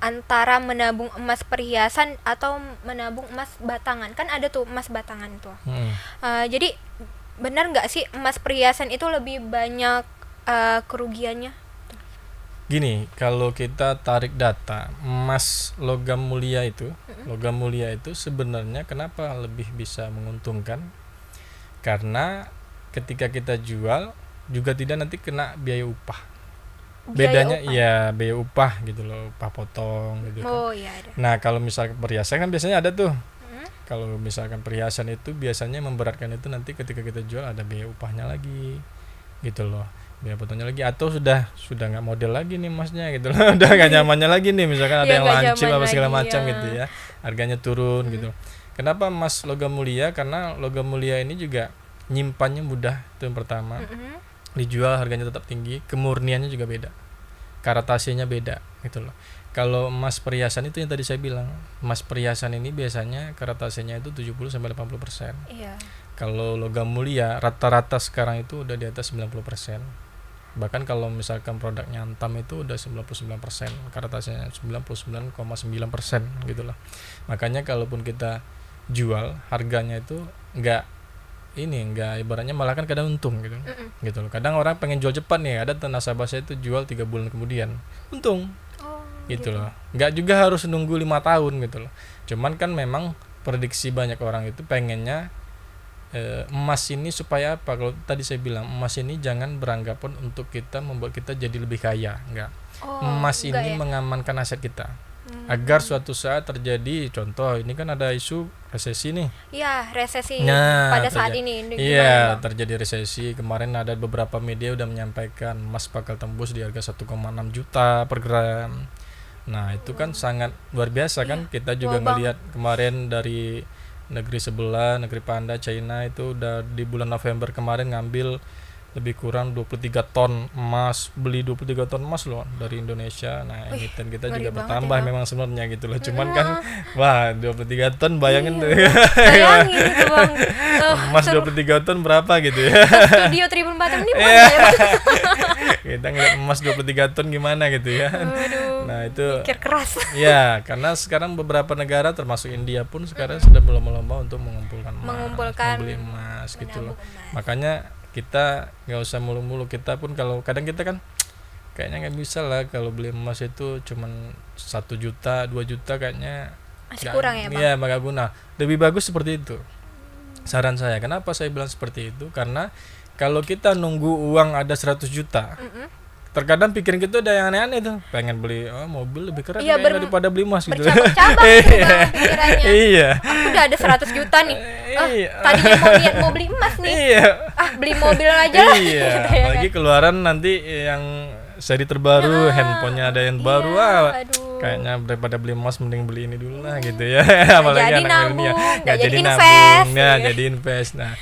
antara menabung emas perhiasan atau menabung emas batangan. Kan ada tuh emas batangan tuh. Jadi benar nggak sih emas perhiasan itu lebih banyak kerugiannya? Gini, kalau kita tarik data emas logam mulia itu sebenarnya kenapa lebih bisa menguntungkan? Karena ketika kita jual juga tidak nanti kena biaya upah. Bedanya ya biaya upah gitu loh, upah potong gitu kan. Iya ada. Nah, kalau misalkan perhiasan kan biasanya ada tuh. Kalau misalkan perhiasan itu biasanya memberatkan itu nanti ketika kita jual ada biaya upahnya lagi gitu loh, biaya potongnya lagi, atau sudah nggak model lagi nih emasnya gitu loh, udah nggak nyamannya lagi nih, misalkan ada yang lancip apa segala macam gitu ya, harganya turun gitu. Kenapa emas logam mulia? Karena logam mulia ini juga nyimpannya mudah, itu yang pertama. Dijual harganya tetap tinggi, kemurniannya juga beda, karatasenya beda gitu loh. Kalau emas perhiasan itu yang tadi saya bilang, emas perhiasan ini biasanya karatasenya itu 70-80%. Iya. Kalau logam mulia rata-rata sekarang itu udah di atas 90%. Bahkan kalau misalkan produknya antam itu udah 99%, karatasenya 99,9% gitu loh. Makanya kalaupun kita jual harganya itu enggak ibaratnya malah kan kadang untung gitu. Gitu loh. Kadang orang pengen jual cepat nih, ada nasabah saya itu jual 3 bulan kemudian untung. Gitu loh. Enggak juga harus nunggu 5 tahun gitu loh. Cuman kan memang prediksi banyak orang itu pengennya emas ini supaya apa? Kalau tadi saya bilang emas ini jangan beranggapan untuk kita membuat kita jadi lebih kaya, enggak. Emas ini mengamankan aset kita. Agar suatu saat terjadi, contoh ini kan ada isu resesi nih. Iya, resesi pada saat ini. Iya, terjadi resesi. Kemarin ada beberapa media udah menyampaikan emas bakal tembus di harga 1,6 juta per gram. Nah, itu kan sangat luar biasa kan. Kita juga ngelihat kemarin dari negeri sebelah, negeri Panda, China itu udah di bulan November kemarin ngambil lebih kurang 23 ton emas, beli 23 ton emas loh dari Indonesia. Nah, emiten kita juga bertambah memang sebenarnya gitu loh. Cuman kan wah, 23 ton bayangin tuh. Bayangin itu Bang. Emas 23 ton berapa gitu ya. Studio Tribun Batam ini mana ya Bang? Kita ngeliat emas 23 ton gimana gitu ya. Nah, itu mikir keras. Ya, karena sekarang beberapa negara termasuk India pun sekarang sudah berlomba-lomba untuk mengumpulkan membeli emas gitu loh. Makanya kita nggak usah mulu-mulu, kita pun kalau kadang kita kan kayaknya nggak bisa lah kalau beli emas itu cuman 1 juta 2 juta kayaknya masih kurang ya Bang? Iya, nggak guna. Lebih bagus seperti itu saran saya. Kenapa saya bilang seperti itu? Karena kalau kita nunggu uang ada 100 juta terkadang pikiran kita udah yang aneh-aneh tuh, pengen beli mobil lebih keren daripada beli emas gitu. Bercabang-cabang gitu Bang pikirannya. Iya. Aku udah ada 100 juta nih. Tadinya mau beli emas nih. Iya. Beli mobil aja lah. Iya. Apalagi keluaran nanti yang seri terbaru, handphonenya ada yang baru. Kayaknya daripada beli emas mending beli ini dulu lah gitu ya. Apalagi anak milenial. Nggak jadi nabung, jadi invest. Nah.